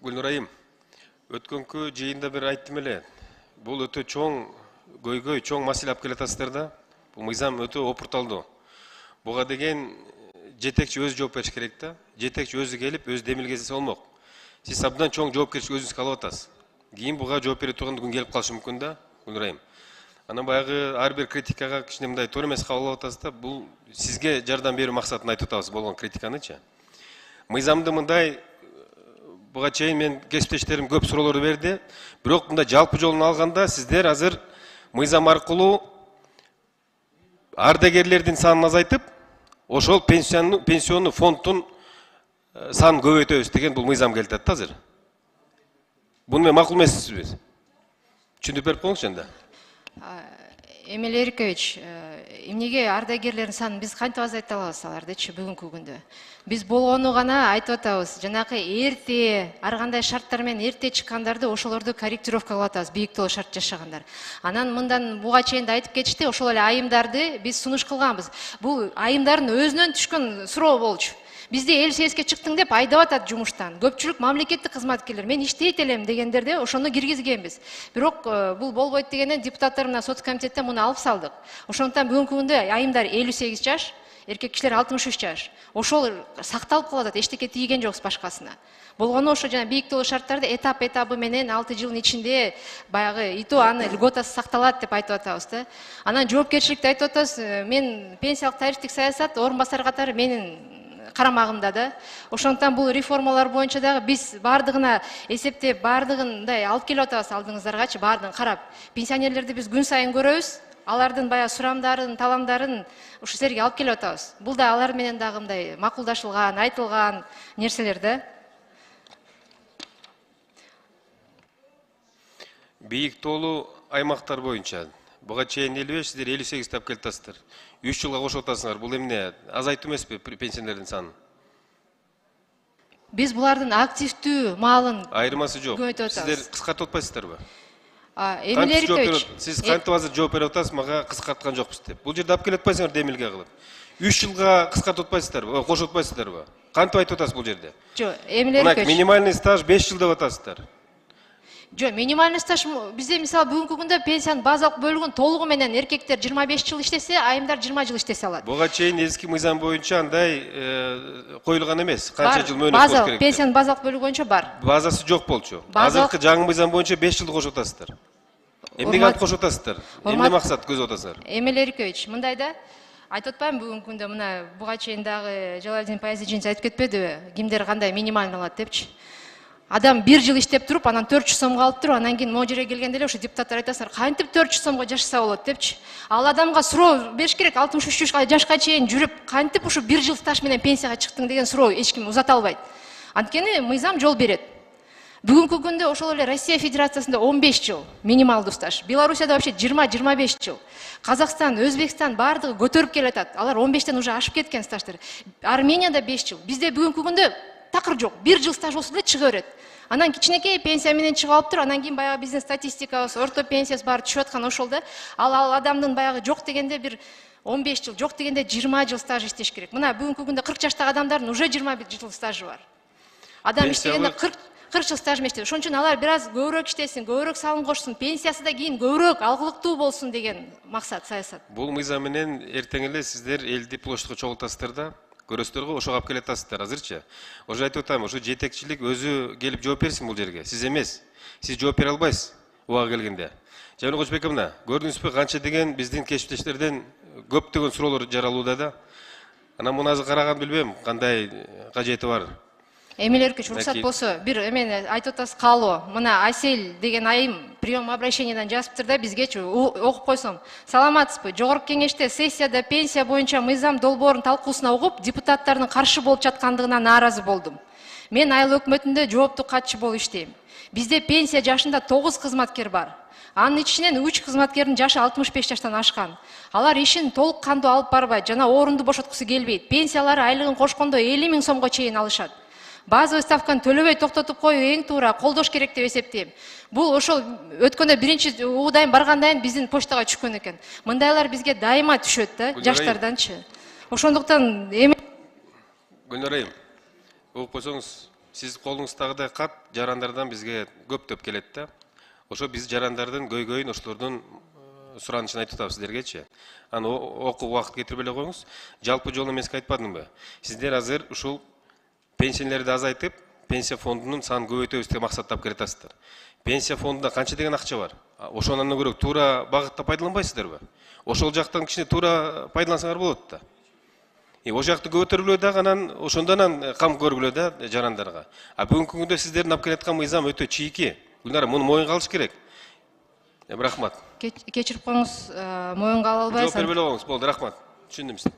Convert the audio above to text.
Gülnur Ayım, өткөнкү жыйында бир айттым эле. Бул өтө чоң көйгөй, чоң маселе алып келатасыздар да. Бул мыйзам өтө опурталдуу. Буга деген жетекчи өзү жооп бериш керек да. Жетекчи өзү келип, өз демилгеси болмок. Сиз абдан чоң жоопкерчилик өзүңүзгө алып атасыз. Кийин буга жооп бере турган күн келип калышы мүмкүн да, Гүлнур Айым. Анан баягы ар бир критикага кичине мындай туура эмес кабыл алып атасыз да. Бул сизге жардам берүү максатында айтып атабыз болгон критиканычы. Мыйзамды мындай буга чейин мен кесиптештерим көп суроолорду берди. Бирок мындай жалпы жолун алганда сиздер азыр мыйзам аркылуу ардагерлердин санын азайтып, ошол пенсионный фонддун санын көбөйтөбүз деген бул мыйзам келатат да азыр. Буну мен макул эмессизби? Түшүндүрүп берип коюңузчу анда. Эмиль Эрикович, эмнеге ардагерлердин санын биз кантип азайта алабыз алардычы бүгүнкү күндө? Биз болгону гана айтып атабыз. Жанакы эрте, ар кандай шарттар менен эрте чыккандарды ошолорду корректировка кылып атабыз, бийиктөө шарт жашагандар. Анан мындан буга чейин да айтып кетишти, ошол эле айымдарды биз сунуш кылганбыз. Бул айымдардын өзүнөн түшкөн суроо болчу. Бизде эл съездге чыктың деп айдап атат жумуштан. Көпчүлүк мамлекеттик кызматкерлер, мен иштейт элем дегендерде ошону киргизгенбиз. Бирок бул болбойт дегенден депутаттар менен сот комитеттен муну алып салдык. Ошондуктан бүгүнкү күндө айымдар 58 жаш, эркек кишилер 63 жаш. Ошол сакталып калып атат, эчтеке тийген жокпуз башкасына. Болгону ошо жана бийиктөө шарттарды этап-этабы менен 6 жылдын ичинде баягы ИТО аны льготасы сакталат деп айтып атабыз да. Анан жоопкерчиликти айтып атабыз. Мен пенсиялык тарифтик саясат орун басар катары менин карамагымда да. Ошондуктан бул реформалар боюнча дагы биз бардыгына эсептеп, бардыгындай алып келип атабыз алдыңыздаргачы, бардыгын карап. Пенсионерлерди биз күн сайын көрөбүз. Алардын баягы сурамдарын, талабдарын ушу жерге алып келип атабыз. Бул да алар менен дагы мындай макулдашылган, айтылган нерселер да. Бийиктоолуу аймактар боюнча буга чейин 55, сиздер 58 тап келатасыздар. 3 жылга кошуп атасыңар. Бул эмне? Азайтуу эмеспи пенсионердин санын? Биз булардын активдүү маалын айырмасы жок. көбөйтүп атабыз. Сиздер кыскартып атпайсыздарбы? Эмиль Эрикович, сиз кантип азыр жооп берип атасыз, мага кыскарткан жокпуз деп. Бул жерде алып келип атпайсыңар демилге кылып. 3 жылга кыскартып атпайсыздарбы? Кошуп атпайсыздарбы? Кантип айтып атасыз бул жерде? Жок, Эмиль Эрикович. Минимальный стаж 5 жыл деп атасыздар. Жок, минимальный стаж бизде мисалы бүгүнкү күндө пенсиянын базалык бөлүгүн толугу менен эркектер 25 жыл иштесе, айымдар 20 жыл иштесе алат. Буга чейин эски мыйзам боюнча андай коюлган эмес. Канча жыл мөөнөт болуш керек? Пенсиянын базалык бөлүгү боюнча бар. Базасы жок болчу. Азыркы жаңы мыйзам боюнча 5 жылды кошуп атасыздар. Эмнеге алып кошуп атасыздар? Эмне максат көзөп атасыздар? Эмиль Эрикович, мындай да айтып атпаймынбы бүгүнкү күндө мына буга чейин дагы Жалалдин Паязидович айтып кетпедиби? Кимдер кандай минимальный алат депчи. Адам 1 жыл иштеп туруп, анан 400 сомго алып туруп, анан кийин могу жерге келгенде эле ошо депутаттар айтасыңар, кантип 400 сомго жашаса болот депчи. Ал адамга суроо бериш керек, 63 жашка чейин жүрүп, кантип ушу 1 жыл стаж менен пенсияга чыктың деген суроо эч ким узата албайт. Анткени мыйзам жол берет. Бүгүнкү күндө ошол эле Россия Федерациясында 15 жыл минималдуу стаж. Белоруссияда вообще 20-25 жыл. Казакстан, Өзбекстан бардыгы көтөрүп келатат. Алар 15тен уже ашып кеткен стаждар. Арменияда 5 жыл. Бизде бүгүнкү күндө такыр жок. 1 жыл стаж болсо эле чыга берет. Анан кичинекей пенсия менен чыгып алып тур, анан кийин баягы биздин статистикабыз, орто пенсиясы баары түшүп аткан ошол да. Ал адамдын баягы жок дегенде бир 15 жыл, жок дегенде 20 жыл стаж иштеш керек. Мына бүгүнкү күндө 40 жаштагы адамдардын уже 21 жыл стажы бар. Адам иштегенде 40 жыл стаж иштейт. Ошон үчүн алар бир аз көбүрөөк иштесин, көбүрөөк салым кошсун, пенсиясы да кийин көбүрөөк алгылыктуу болсун деген максат, саясат. Бул мыйзам менен эртең эле сиздер элди площадька чогултасыздар да. Көрөсүздөргө ошого алып келатасыздар азырчы. Ошо айтып атам, ошо жетекчилик өзү келип жооп берсин бул жерге. Сиз эмес. Сиз жооп бере албайсыз убагы келгенде. Жамил Кочбек мына, көрдүңүзбү канча деген биздин кесиптештерден көптөгөн суроолор жаралууда да. Анан муну азыр караган билбейм, кандай кажети бар. Эмиль Эрикович, уруксат болсо, бир эмени айтып атасыз каалоо. Мына Асель деген айым прием обращениедан жазыптыр да бизгечи окуп койсом. Саламатсызбы? Жогорку кеңеште сессияда пенсия боюнча мыйзам долбоорун талкуусуна угуп, депутаттардын каршы болуп жаткандыгына нааразы болдум. Мен айыл өкмөтүндө жооптуу катчы болуп иштейм. Бизде пенсия жашында 9 кызматкер бар. Анын ичинен 3 кызматкердин жашы 65 жаштан ашкан. Алар ишин толук кандуу алып барбайт жана орунду бошоткусу келбейт. Пенсиялары айлыгын кошкондо 50 000 сомго чейин алышат. Базовый ставканы төлөбөй токтотуп коюу эң туура, колдош керек деп эсептейм. Бул ошол өткөндө биринчи угудайын баргандайын биздин почтага түшкөн экен. Мындайлар бизге дайыма түшөт да, жаштарданчы. Ошондуктан Гүлнар Айым, угуп койсоңуз, Сиз колуңуздагыдай кат жарандардан бизге көптөп келет да. Ошо биз жарандардын көйгөйүн ошолордун суранышын айтып атабыз сиздергечи. Аны окуп убакыт кетирип эле коюңуз. Жалпы жолу эмеске айтпадымбы? Сиздер азыр ушул пенсиялерди азайтып, пенсия фондунун санын көбөйтөбүз деп максаттап келатасыздар. Пенсия фондунда канча деген акча бар? Ошонун көрөк туура багытта пайдаланбайсыздарбы? Ошол жактан кичине туура пайдалансаңар болот да. Ошол жакты көтөрүлө дагы анан ошондон кам көргүлө да жарандарга. Бүгүнкү күндө сиздердин алып келаткан мыйзам өтө чийки. Гүлнара, муну моюнга алыш керек. Рахмат. Кечирип коюңуз, моюнга ала албайсың. Жооп бербей эле коюңуз. Болду, рахмат. Түшүндүм сизди.